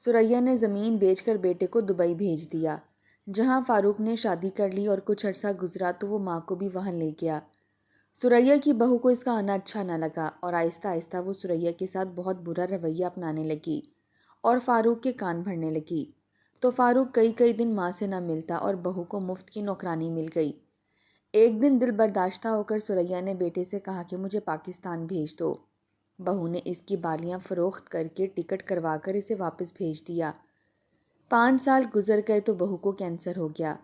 ثریا نے زمین بیچ کر بیٹے کو دبئی بھیج دیا، جہاں فاروق نے شادی کر لی اور کچھ عرصہ گزرا تو وہ ماں کو بھی وہاں لے گیا۔ ثریا کی بہو کو اس کا آنا اچھا نہ لگا اور آہستہ آہستہ وہ ثریا کے ساتھ بہت برا رویہ اپنانے لگی اور فاروق کے کان بھرنے لگی۔ تو فاروق کئی دن ماں سے نہ ملتا اور بہو کو مفت کی نوکرانی مل گئی۔ ایک دن دل برداشتہ ہو کر ثریا نے بیٹے سے کہا کہ مجھے پاکستان بھیج دو۔ بہو نے اس کی بالیاں فروخت کر کے ٹکٹ کروا کر اسے واپس بھیج دیا۔ 5 سال گزر گئے تو بہو کو کینسر ہو گیا،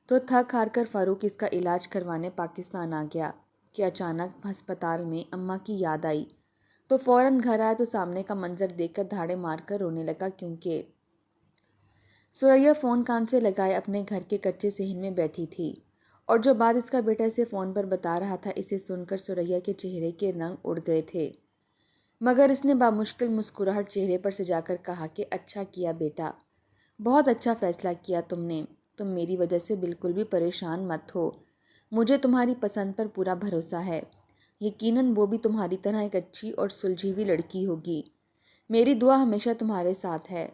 تو تھک ہار کر فاروق اس کا علاج کروانے پاکستان آ گیا کہ اچانک ہسپتال میں اماں کی یاد آئی، تو فوراً گھر آیا تو سامنے کا منظر دیکھ کر دھاڑے مار کر رونے لگا، کیونکہ ثریا فون کان سے لگائے اپنے گھر کے کچے صحن میں بیٹھی تھی، اور جو بات اس کا بیٹا اسے فون پر بتا رہا تھا اسے سن کر ثریا کے چہرے کے رنگ اڑ گئے تھے، مگر اس نے بامشکل مسکراہٹ چہرے پر سجا کر کہا کہ اچھا کیا بیٹا، بہت اچھا فیصلہ کیا تم نے، تم میری وجہ سے بالکل بھی پریشان مت ہو، مجھے تمہاری پسند پر پورا بھروسہ ہے، یقیناً وہ بھی تمہاری طرح ایک اچھی اور سلجھی ہوئی لڑکی ہوگی، میری دعا ہمیشہ تمہارے ساتھ ہے۔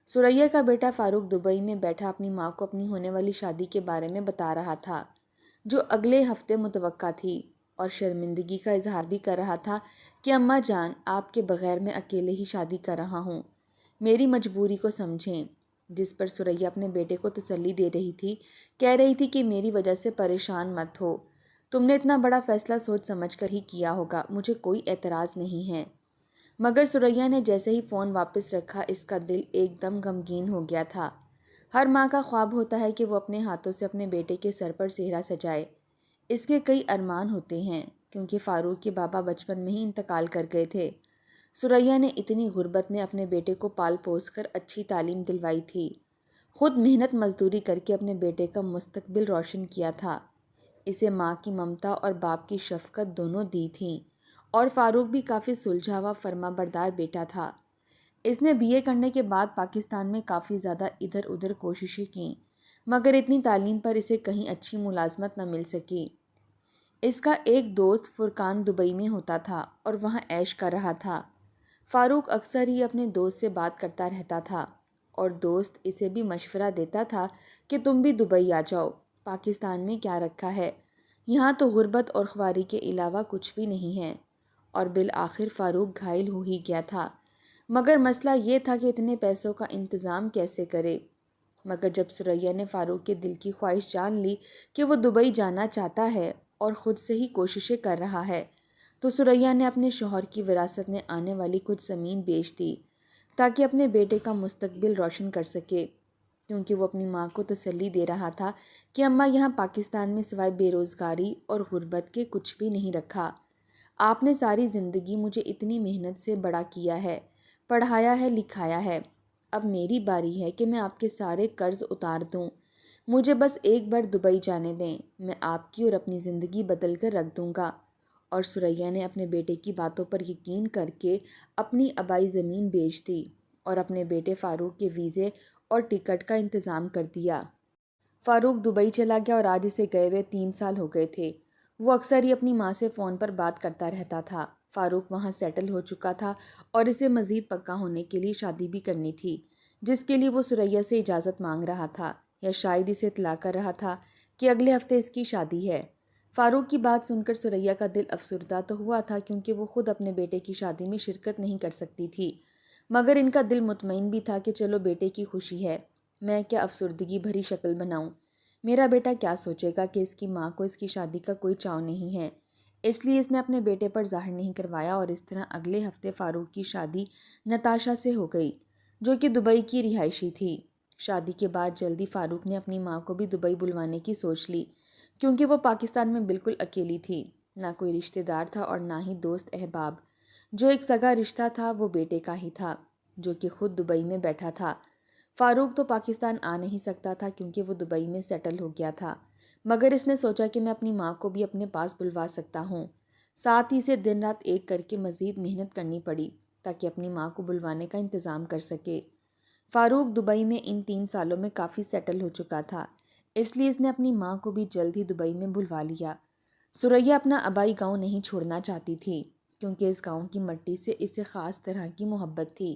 ثریا کا بیٹا فاروق دبئی میں بیٹھا اپنی ماں کو اپنی ہونے والی شادی کے بارے میں بتا رہا تھا، جو اگلے ہفتے متوقع تھی، اور شرمندگی کا اظہار بھی کر رہا تھا کہ اماں جان، آپ کے بغیر میں اکیلے ہی شادی کر رہا ہوں، میری مجبوری کو سمجھیں۔ جس پر ثریا اپنے بیٹے کو تسلی دے رہی تھی، کہہ رہی تھی کہ میری وجہ سے پریشان مت ہو، تم نے اتنا بڑا فیصلہ سوچ سمجھ کر ہی کیا ہوگا، مجھے کوئی اعتراض نہیں ہے۔ مگر ثریا نے جیسے ہی فون واپس رکھا اس کا دل ایک دم غمگین ہو گیا تھا۔ ہر ماں کا خواب ہوتا ہے کہ وہ اپنے ہاتھوں سے اپنے بیٹے کے سر پر سہرا سجائے، اس کے کئی ارمان ہوتے ہیں، کیونکہ فاروق کے بابا بچپن میں ہی انتقال کر گئے تھے۔ ثریا نے اتنی غربت میں اپنے بیٹے کو پال پوس کر اچھی تعلیم دلوائی تھی، خود محنت مزدوری کر کے اپنے بیٹے کا مستقبل روشن کیا تھا، اسے ماں کی ممتا اور باپ کی شفقت دونوں دی تھیں، اور فاروق بھی کافی سلجھا ہوا فرما بردار بیٹا تھا۔ اس نے BA کرنے کے بعد پاکستان میں کافی زیادہ ادھر ادھر کوششیں کیں، مگر اتنی تعلیم پر اسے کہیں اچھی ملازمت نہ مل سکی۔ اس کا ایک دوست فرقان دبئی میں ہوتا تھا اور وہاں عیش کر رہا تھا۔ فاروق اکثر ہی اپنے دوست سے بات کرتا رہتا تھا، اور دوست اسے بھی مشورہ دیتا تھا کہ تم بھی دبئی آ جاؤ، پاکستان میں کیا رکھا ہے، یہاں تو غربت اور خواری کے علاوہ کچھ بھی نہیں ہے۔ اور بالآخر فاروق گھائل ہو ہی گیا تھا، مگر مسئلہ یہ تھا کہ اتنے پیسوں کا انتظام کیسے کرے۔ مگر جب ثریا نے فاروق کے دل کی خواہش جان لی کہ وہ دبئی جانا چاہتا ہے اور خود سے ہی کوششیں کر رہا ہے، تو ثریا نے اپنے شوہر کی وراثت میں آنے والی کچھ زمین بیچ دی تاکہ اپنے بیٹے کا مستقبل روشن کر سکے، کیونکہ وہ اپنی ماں کو تسلی دے رہا تھا کہ اماں یہاں پاکستان میں سوائے بے روزگاری اور غربت کے کچھ بھی نہیں رکھا، آپ نے ساری زندگی مجھے اتنی محنت سے بڑا کیا ہے، پڑھایا ہے، لکھایا ہے، اب میری باری ہے کہ میں آپ کے سارے قرض اتار دوں، مجھے بس ایک بار دبئی جانے دیں، میں آپ کی اور اپنی زندگی بدل کر رکھ دوں گا۔ اور ثریا نے اپنے بیٹے کی باتوں پر یقین کر کے اپنی آبائی زمین بیچ دی اور اپنے بیٹے فاروق کے ویزے اور ٹکٹ کا انتظام کر دیا۔ فاروق دبئی چلا گیا اور آج اسے گئے ہوئے 3 سال ہو گئے تھے۔ وہ اکثر ہی اپنی ماں سے فون پر بات کرتا رہتا تھا۔ فاروق وہاں سیٹل ہو چکا تھا اور اسے مزید پکا ہونے کے لیے شادی بھی کرنی تھی، جس کے لیے وہ ثریا سے اجازت مانگ رہا تھا، یا شاید اسے اطلاع کر رہا تھا کہ اگلے ہفتے اس کی شادی ہے۔ فاروق کی بات سن کر ثریا کا دل افسردہ تو ہوا تھا، کیونکہ وہ خود اپنے بیٹے کی شادی میں شرکت نہیں کر سکتی تھی، مگر ان کا دل مطمئن بھی تھا کہ چلو بیٹے کی خوشی ہے، میں کیا افسردگی بھری شکل بناؤں، میرا بیٹا کیا سوچے گا کہ اس کی ماں کو اس کی شادی کا کوئی چاؤ نہیں ہے، اس لیے اس نے اپنے بیٹے پر ظاہر نہیں کروایا، اور اس طرح اگلے ہفتے فاروق کی شادی نتاشا سے ہو گئی، جو کہ دبئی کی رہائشی تھی۔ شادی کے بعد جلدی فاروق نے اپنی ماں کو بھی دبئی بلوانے کی سوچ لی، کیونکہ وہ پاکستان میں بالکل اکیلی تھی، نہ کوئی رشتہ دار تھا اور نہ ہی دوست احباب، جو ایک سگا رشتہ تھا وہ بیٹے کا ہی تھا، جو کہ خود دبئی میں بیٹھا تھا۔ فاروق تو پاکستان آ نہیں سکتا تھا کیونکہ وہ دبئی میں سیٹل ہو گیا تھا، مگر اس نے سوچا کہ میں اپنی ماں کو بھی اپنے پاس بلوا سکتا ہوں، ساتھ ہی اسے دن رات ایک کر کے مزید محنت کرنی پڑی تاکہ اپنی ماں کو بلوانے کا انتظام کر سکے۔ فاروق دبئی میں ان 3 سالوں میں کافی سیٹل ہو چکا تھا، اس لیے اس نے اپنی ماں کو بھی جلد ہی دبئی میں بلوا لیا۔ ثریا اپنا آبائی گاؤں نہیں چھوڑنا چاہتی تھی، کیونکہ اس گاؤں کی مٹی سے اسے خاص طرح کی محبت تھی۔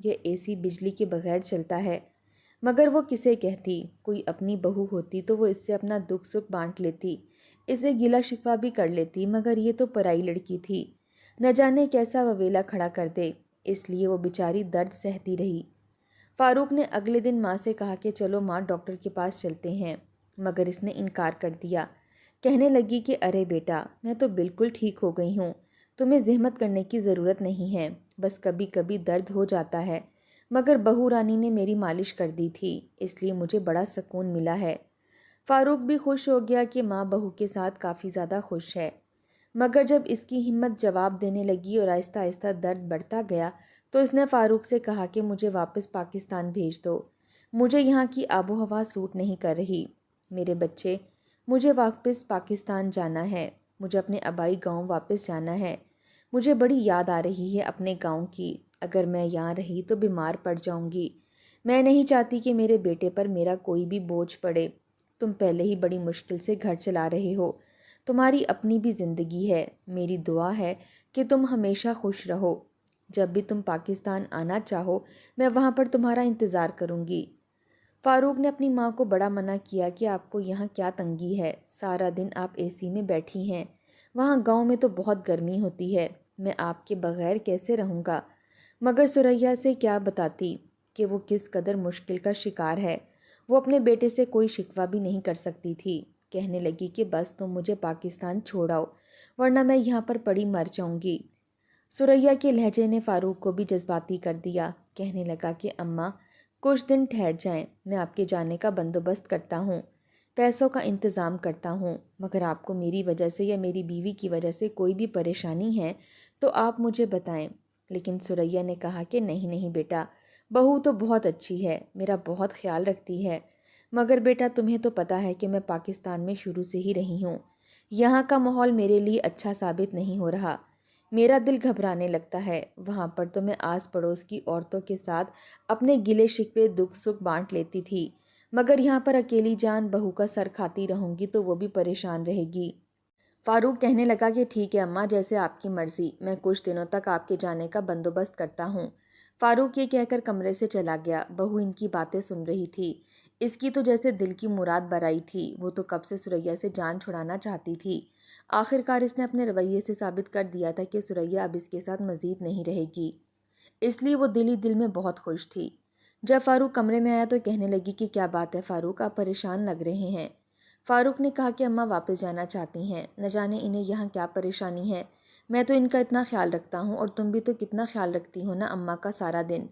یہ اے سی بجلی کے بغیر چلتا ہے، مگر وہ کسے کہتی؟ کوئی اپنی بہو ہوتی تو وہ اس سے اپنا دکھ سکھ بانٹ لیتی، اسے گلا شکوہ بھی کر لیتی، مگر یہ تو پرائی لڑکی تھی، نہ جانے کیسا وویلا کھڑا کر دے، اس لیے وہ بیچاری درد سہتی رہی۔ فاروق نے اگلے دن ماں سے کہا کہ چلو ماں ڈاکٹر کے پاس چلتے ہیں، مگر اس نے انکار کر دیا۔ کہنے لگی کہ ارے بیٹا، میں تو بالکل ٹھیک ہو گئی ہوں، تمہیں زحمت کرنے کی ضرورت نہیں ہے، بس کبھی کبھی درد ہو جاتا ہے، مگر بہو رانی نے میری مالش کر دی تھی، اس لیے مجھے بڑا سکون ملا ہے۔ فاروق بھی خوش ہو گیا کہ ماں بہو کے ساتھ کافی زیادہ خوش ہے، مگر جب اس کی ہمت جواب دینے لگی اور آہستہ آہستہ درد بڑھتا گیا تو اس نے فاروق سے کہا کہ مجھے واپس پاکستان بھیج دو، مجھے یہاں کی آب و ہوا سوٹ نہیں کر رہی۔ میرے بچے، مجھے واپس پاکستان جانا ہے، مجھے اپنے آبائی گاؤں واپس جانا ہے، مجھے بڑی یاد آ رہی ہے اپنے گاؤں کی، اگر میں یہاں رہی تو بیمار پڑ جاؤں گی، میں نہیں چاہتی کہ میرے بیٹے پر میرا کوئی بھی بوجھ پڑے، تم پہلے ہی بڑی مشکل سے گھر چلا رہے ہو، تمہاری اپنی بھی زندگی ہے، میری دعا ہے کہ تم ہمیشہ خوش رہو، جب بھی تم پاکستان آنا چاہو میں وہاں پر تمہارا انتظار کروں گی۔ فاروق نے اپنی ماں کو بڑا منع کیا کہ آپ کو یہاں کیا تنگی ہے، سارا دن آپ اے سی میں بیٹھی ہیں، وہاں گاؤں میں تو بہت گرمی ہوتی ہے، میں آپ کے بغیر کیسے رہوں گا؟ مگر سریا سے کیا بتاتی کہ وہ کس قدر مشکل کا شکار ہے، وہ اپنے بیٹے سے کوئی شکوہ بھی نہیں کر سکتی تھی۔ کہنے لگی کہ بس تم مجھے پاکستان چھوڑاؤ ورنہ میں یہاں پر پڑی مر جاؤں گی۔ سریا کے لہجے نے فاروق کو بھی جذباتی کر دیا، کہنے لگا کہ اماں کچھ دن ٹھہر جائیں، میں آپ کے جانے کا بندوبست کرتا ہوں، پیسوں کا انتظام کرتا ہوں، مگر آپ کو میری وجہ سے یا میری بیوی کی وجہ سے کوئی بھی پریشانی ہے تو آپ مجھے بتائیں۔ لیکن سریا نے کہا کہ نہیں نہیں بیٹا، بہو تو بہت اچھی ہے، میرا بہت خیال رکھتی ہے، مگر بیٹا تمہیں تو پتہ ہے کہ میں پاکستان میں شروع سے ہی رہی ہوں، یہاں کا ماحول میرے لیے اچھا ثابت نہیں ہو رہا، میرا دل گھبرانے لگتا ہے، وہاں پر تو میں آس پڑوس کی عورتوں کے ساتھ اپنے گلے شکوے دکھ سکھ بانٹ لیتی تھی، مگر یہاں پر اکیلی جان بہو کا سر کھاتی رہوں گی تو وہ بھی پریشان رہے گی۔ فاروق کہنے لگا کہ ٹھیک ہے اماں، جیسے آپ کی مرضی، میں کچھ دنوں تک آپ کے جانے کا بندوبست کرتا ہوں۔ فاروق یہ کہہ کر کمرے سے چلا گیا۔ بہو ان کی باتیں سن رہی تھی، اس کی تو جیسے دل کی مراد برائی تھی، وہ تو کب سے سریا سے جان چھڑانا چاہتی تھی۔ آخر کار اس نے اپنے رویے سے ثابت کر دیا تھا کہ سریا اب اس کے ساتھ مزید نہیں رہے گی، اس لیے وہ دل ہی دل میں بہت خوش تھی۔ جب فاروق کمرے میں آیا تو کہنے لگی کہ کیا بات ہے فاروق، آپ پریشان لگ رہے ہیں۔ فاروق نے کہا کہ اماں واپس جانا چاہتی ہیں، نہ جانے انہیں یہاں کیا پریشانی ہے، میں تو ان کا اتنا خیال رکھتا ہوں اور تم بھی تو کتنا خیال رکھتی ہو نا اماں کا سارا دن،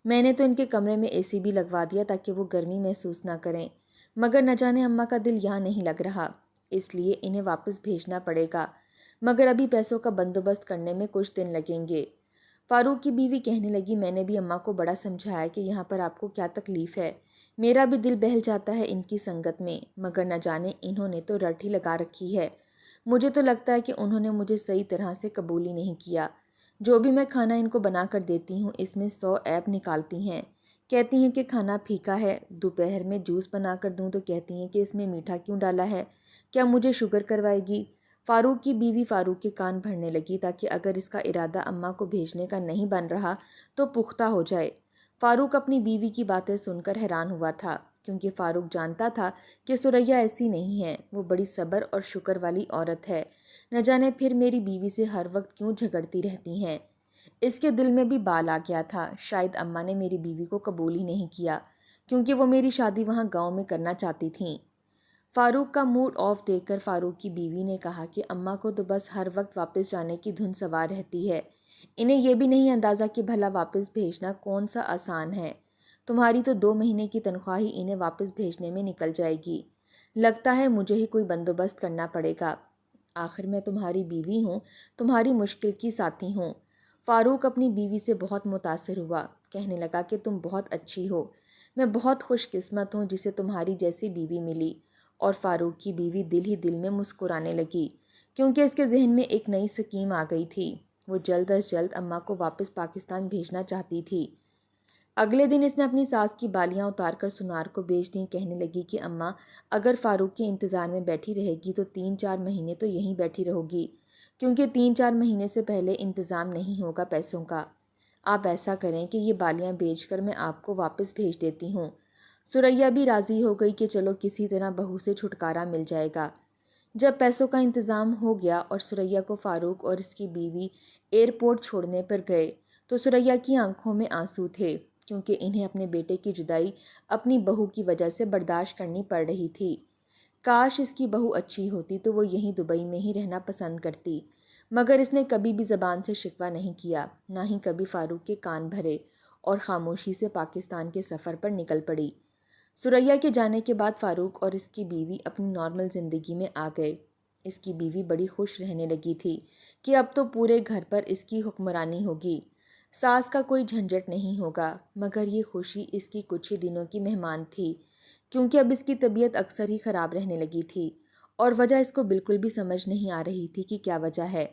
میں نے تو ان کے کمرے میں اے سی بھی لگوا دیا تاکہ وہ گرمی محسوس نہ کریں، مگر نہ جانے اماں کا دل یہاں نہیں لگ رہا، اس لیے انہیں واپس بھیجنا پڑے گا، مگر ابھی پیسوں کا بندوبست کرنے میں کچھ دن لگیں گے۔ فاروق کی بیوی کہنے لگی میں نے بھی اماں کو بڑا سمجھایا کہ یہاں پر آپ کو کیا تکلیف ہے، میرا بھی دل بہل جاتا ہے ان کی سنگت میں، مگر نہ جانے انہوں نے تو رٹ ہی لگا رکھی ہے، مجھے تو لگتا ہے کہ انہوں نے مجھے صحیح طرح سے قبول ہی نہیں کیا، جو بھی میں کھانا ان کو بنا کر دیتی ہوں اس میں 100 عیب نکالتی ہیں، کہتی ہیں کہ کھانا پھیکا ہے، دوپہر میں جوس بنا کر دوں تو کہتی ہیں کہ اس میں میٹھا کیوں ڈالا ہے، کیا مجھے شوگر کروائے گی۔ فاروق کی بیوی فاروق کے کان بھرنے لگی تاکہ اگر اس کا ارادہ اماں کو بھیجنے کا نہیں بن رہا تو پختہ ہو جائے۔ فاروق اپنی بیوی کی باتیں سن کر حیران ہوا تھا، کیونکہ فاروق جانتا تھا کہ سریا ایسی نہیں ہے، وہ بڑی صبر اور شکر والی عورت ہے، نہ جانے پھر میری بیوی سے ہر وقت کیوں جھگڑتی رہتی ہیں۔ اس کے دل میں بھی بال آ گیا تھا، شاید اماں نے میری بیوی کو قبول ہی نہیں کیا، کیونکہ وہ میری شادی وہاں گاؤں میں کرنا چاہتی تھیں۔ فاروق کا موڈ آف دیکھ کر فاروق کی بیوی نے کہا کہ اماں کو تو بس ہر وقت واپس جانے کی دھن سوار رہتی ہے، انہیں یہ بھی نہیں اندازہ کہ بھلا واپس بھیجنا کون سا آسان ہے، تمہاری تو 2 مہینے کی تنخواہ ہی انہیں واپس بھیجنے میں نکل جائے گی، لگتا ہے مجھے ہی کوئی بندوبست کرنا پڑے گا، آخر میں تمہاری بیوی ہوں، تمہاری مشکل کی ساتھی ہوں۔ فاروق اپنی بیوی سے بہت متاثر ہوا، کہنے لگا کہ تم بہت اچھی ہو، میں بہت خوش قسمت ہوں جسے تمہاری جیسی بیوی ملی، اور فاروق کی بیوی دل ہی دل میں مسکرانے لگی، کیونکہ اس کے ذہن میں ایک نئی سکیم آ گئی تھی، وہ جلد از جلد اماں کو واپس پاکستان بھیجنا چاہتی تھی۔ اگلے دن اس نے اپنی ساس کی بالیاں اتار کر سنار کو بیچ دیں، کہنے لگی کہ اماں اگر فاروق کے انتظار میں بیٹھی رہے گی تو 3-4 مہینے تو یہیں بیٹھی رہو گی، کیونکہ 3-4 مہینے سے پہلے انتظام نہیں ہوگا پیسوں کا، آپ ایسا کریں کہ یہ بالیاں بیچ کر میں آپ کو واپس بھیج دیتی ہوں۔ ثریا بھی راضی ہو گئی کہ چلو کسی طرح بہو سے چھٹکارا مل جائے گا۔ جب پیسوں کا انتظام ہو گیا اور ثریا کو فاروق اور اس کی بیوی ایئرپورٹ چھوڑنے پر گئے تو ثریا کی آنکھوں میں آنسو تھے، کیونکہ انہیں اپنے بیٹے کی جدائی اپنی بہو کی وجہ سے برداشت کرنی پڑ رہی تھی۔ کاش اس کی بہو اچھی ہوتی تو وہ یہیں دبئی میں ہی رہنا پسند کرتی، مگر اس نے کبھی بھی زبان سے شکوہ نہیں کیا، نہ ہی کبھی فاروق کے کان بھرے، اور خاموشی سے پاکستان کے سفر پر نکل پڑی۔ ثریا کے جانے کے بعد فاروق اور اس کی بیوی اپنی نارمل زندگی میں آ گئے۔ اس کی بیوی بڑی خوش رہنے لگی تھی کہ اب تو پورے گھر پر اس کی حکمرانی ہوگی، ساس کا کوئی جھنجھٹ نہیں ہوگا، مگر یہ خوشی اس کی کچھ ہی دنوں کی مہمان تھی، کیونکہ اب اس کی طبیعت اکثر ہی خراب رہنے لگی تھی، اور وجہ اس کو بالکل بھی سمجھ نہیں آ رہی تھی کہ کیا وجہ ہے۔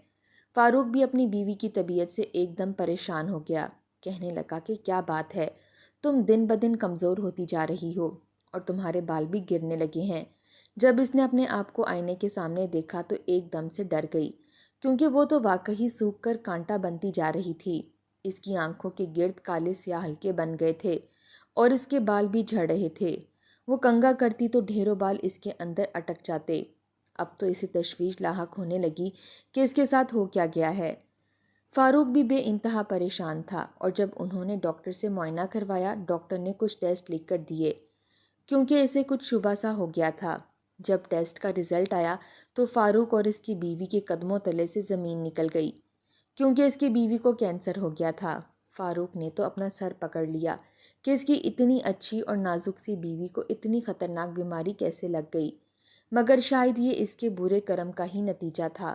فاروق بھی اپنی بیوی کی طبیعت سے ایک دم پریشان ہو گیا، کہنے لگا کہ کیا بات ہے، تم دن بدن کمزور ہوتی جا رہی ہو اور تمہارے بال بھی گرنے لگے ہیں۔ جب اس نے اپنے آپ کو آئینے کے سامنے دیکھا تو ایک دم سے ڈر گئی، کیونکہ وہ تو واقعی سوکھ کر کانٹا بنتی جا رہی تھی۔ اس کی آنکھوں کے گرد کالے سیاہ حلقے بن گئے تھے اور اس کے بال بھی جھڑ رہے تھے۔ وہ کنگھا کرتی تو ڈھیروں بال اس کے اندر اٹک جاتے۔ اب تو اسے تشویش لاحق ہونے لگی کہ اس کے ساتھ ہو کیا گیا ہے۔ فاروق بھی بے انتہا پریشان تھا، اور جب انہوں نے ڈاکٹر سے معائنہ کروایا، ڈاکٹر نے کچھ ٹیسٹ لکھ کر دیے، کیونکہ اسے کچھ شبہ سا ہو گیا تھا۔ جب ٹیسٹ کا رزلٹ آیا تو فاروق اور اس کی بیوی کے قدموں تلے سے زمین نکل گئی، کیونکہ اس کی بیوی کو کینسر ہو گیا تھا۔ فاروق نے تو اپنا سر پکڑ لیا کہ اس کی اتنی اچھی اور نازک سی بیوی کو اتنی خطرناک بیماری کیسے لگ گئی، مگر شاید یہ اس کے برے کرم کا ہی نتیجہ تھا۔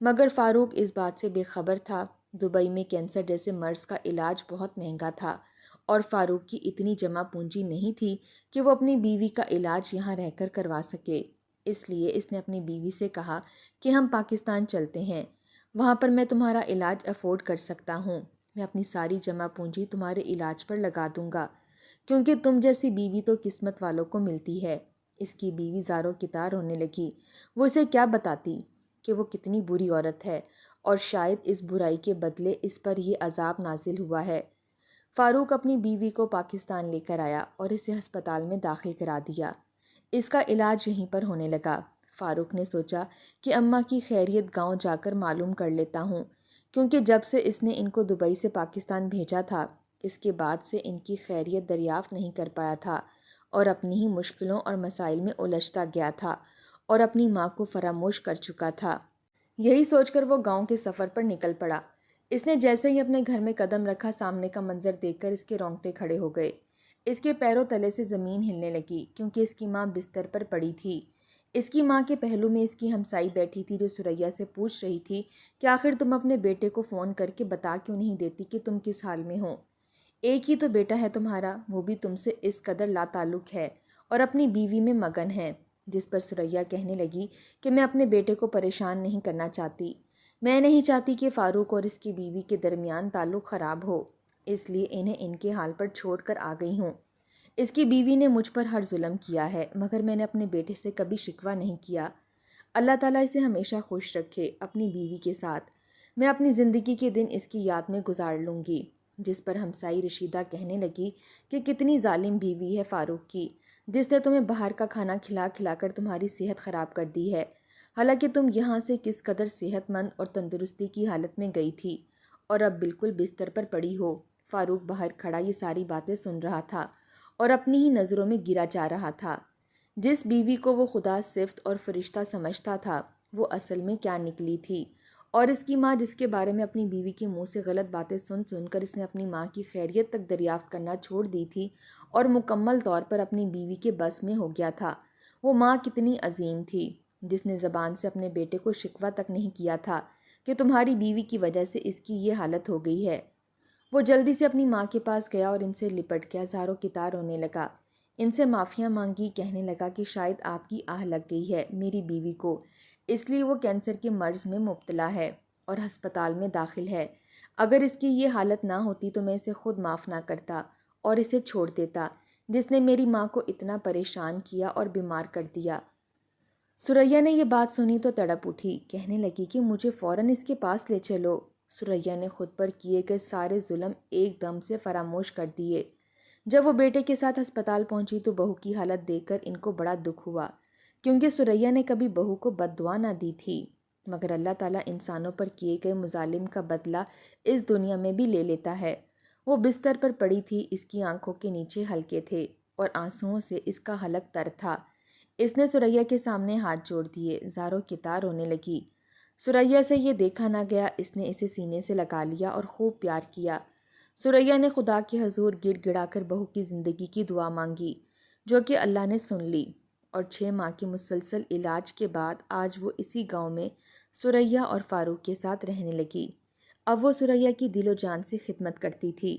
مگر فاروق اس بات سے بے خبر تھا، دبئی میں کینسر جیسے مرض کا علاج بہت مہنگا تھا، اور فاروق کی اتنی جمع پونجی نہیں تھی کہ وہ اپنی بیوی کا علاج یہاں رہ کر کروا سکے۔ اس لیے اس نے اپنی بیوی سے کہا کہ ہم پاکستان چلتے ہیں، وہاں پر میں تمہارا علاج افورڈ کر سکتا ہوں، میں اپنی ساری جمع پونجی تمہارے علاج پر لگا دوں گا، کیونکہ تم جیسی بیوی تو قسمت والوں کو ملتی ہے۔ اس کی بیوی زاروں کی طرح رونے لگی۔ وہ اسے کیا بتاتی کہ وہ کتنی بری عورت ہے، اور شاید اس برائی کے بدلے اس پر یہ عذاب نازل ہوا ہے۔ فاروق اپنی بیوی کو پاکستان لے کر آیا اور اسے ہسپتال میں داخل کرا دیا۔ اس کا علاج یہیں پر ہونے لگا۔ فاروق نے سوچا کہ اماں کی خیریت گاؤں جا کر معلوم کر لیتا ہوں، کیونکہ جب سے اس نے ان کو دبئی سے پاکستان بھیجا تھا، اس کے بعد سے ان کی خیریت دریافت نہیں کر پایا تھا، اور اپنی ہی مشکلوں اور مسائل میں الجھتا گیا تھا، اور اپنی ماں کو فراموش کر چکا تھا۔ یہی سوچ کر وہ گاؤں کے سفر پر نکل پڑا۔ اس نے جیسے ہی اپنے گھر میں قدم رکھا، سامنے کا منظر دیکھ کر اس کے رونگٹے کھڑے ہو گئے۔ اس کے پیروں تلے سے زمین ہلنے لگی، کیونکہ اس کی ماں بستر پر پڑی تھی۔ اس کی ماں کے پہلو میں اس کی ہمسائی بیٹھی تھی، جو ثریا سے پوچھ رہی تھی کہ آخر تم اپنے بیٹے کو فون کر کے بتا کیوں نہیں دیتی کہ تم کس حال میں ہو؟ ایک ہی تو بیٹا ہے تمہارا، وہ بھی تم سے اس قدر لا تعلق ہے اور اپنی بیوی میں مگن ہے۔ جس پر ثریا کہنے لگی کہ میں اپنے بیٹے کو پریشان نہیں کرنا چاہتی، میں نہیں چاہتی کہ فاروق اور اس کی بیوی کے درمیان تعلق خراب ہو، اس لیے انہیں ان کے حال پر چھوڑ کر آ گئی ہوں۔ اس کی بیوی نے مجھ پر ہر ظلم کیا ہے، مگر میں نے اپنے بیٹے سے کبھی شکوہ نہیں کیا۔ اللہ تعالیٰ اسے ہمیشہ خوش رکھے اپنی بیوی کے ساتھ، میں اپنی زندگی کے دن اس کی یاد میں گزار لوں گی۔ جس پر ہمسائی رشیدہ کہنے لگی کہ کتنی ظالم بیوی ہے فاروق کی، جس نے تمہیں باہر کا کھانا کھلا کھلا کر تمہاری صحت خراب کر دی ہے، حالانکہ تم یہاں سے کس قدر صحت مند اور تندرستی کی حالت میں گئی تھی، اور اب بالکل بستر پر پڑی ہو۔ فاروق باہر کھڑا یہ ساری باتیں سن رہا تھا اور اپنی ہی نظروں میں گرا جا رہا تھا۔ جس بیوی کو وہ خدا صفت اور فرشتہ سمجھتا تھا، وہ اصل میں کیا نکلی تھی، اور اس کی ماں جس کے بارے میں اپنی بیوی کے منہ سے غلط باتیں سن سن کر اس نے اپنی ماں کی خیریت تک دریافت کرنا چھوڑ دی تھی اور مکمل طور پر اپنی بیوی کے بس میں ہو گیا تھا۔ وہ ماں کتنی عظیم تھی، جس نے زبان سے اپنے بیٹے کو شکوہ تک نہیں کیا تھا کہ تمہاری بیوی کی وجہ سے اس کی یہ حالت ہو گئی ہے۔ وہ جلدی سے اپنی ماں کے پاس گیا اور ان سے لپٹ گیا، زاروں کی طرح رونے لگا، ان سے معافیاں مانگی، کہنے لگا کہ شاید آپ کی آہ لگ گئی ہے میری بیوی کو، اس لیے وہ کینسر کے مرض میں مبتلا ہے اور ہسپتال میں داخل ہے۔ اگر اس کی یہ حالت نہ ہوتی تو میں اسے خود معاف نہ کرتا اور اسے چھوڑ دیتا، جس نے میری ماں کو اتنا پریشان کیا اور بیمار کر دیا۔ ثریا نے یہ بات سنی تو تڑپ اٹھی، کہنے لگی کہ مجھے فوراً اس کے پاس لے چلو۔ سریا نے خود پر کیے گئے سارے ظلم ایک دم سے فراموش کر دیے۔ جب وہ بیٹے کے ساتھ ہسپتال پہنچی تو بہو کی حالت دیکھ کر ان کو بڑا دکھ ہوا، کیونکہ سریا نے کبھی بہو کو بد دعا نہ دی تھی۔ مگر اللہ تعالیٰ انسانوں پر کیے گئے مظالم کا بدلہ اس دنیا میں بھی لے لیتا ہے۔ وہ بستر پر پڑی تھی، اس کی آنکھوں کے نیچے حلقے تھے اور آنسوؤں سے اس کا حلق تر تھا۔ اس نے سریا کے سامنے ہاتھ جوڑ دیے، زاروں کی طرح رونے لگی۔ سریا سے یہ دیکھا نہ گیا، اس نے اسے سینے سے لگا لیا اور خوب پیار کیا۔ سریا نے خدا کے حضور گڑ گڑا کر بہو کی زندگی کی دعا مانگی، جو کہ اللہ نے سن لی، اور 6 ماہ کے مسلسل علاج کے بعد آج وہ اسی گاؤں میں سریا اور فاروق کے ساتھ رہنے لگی۔ اب وہ سریا کی دل و جان سے خدمت کرتی تھی۔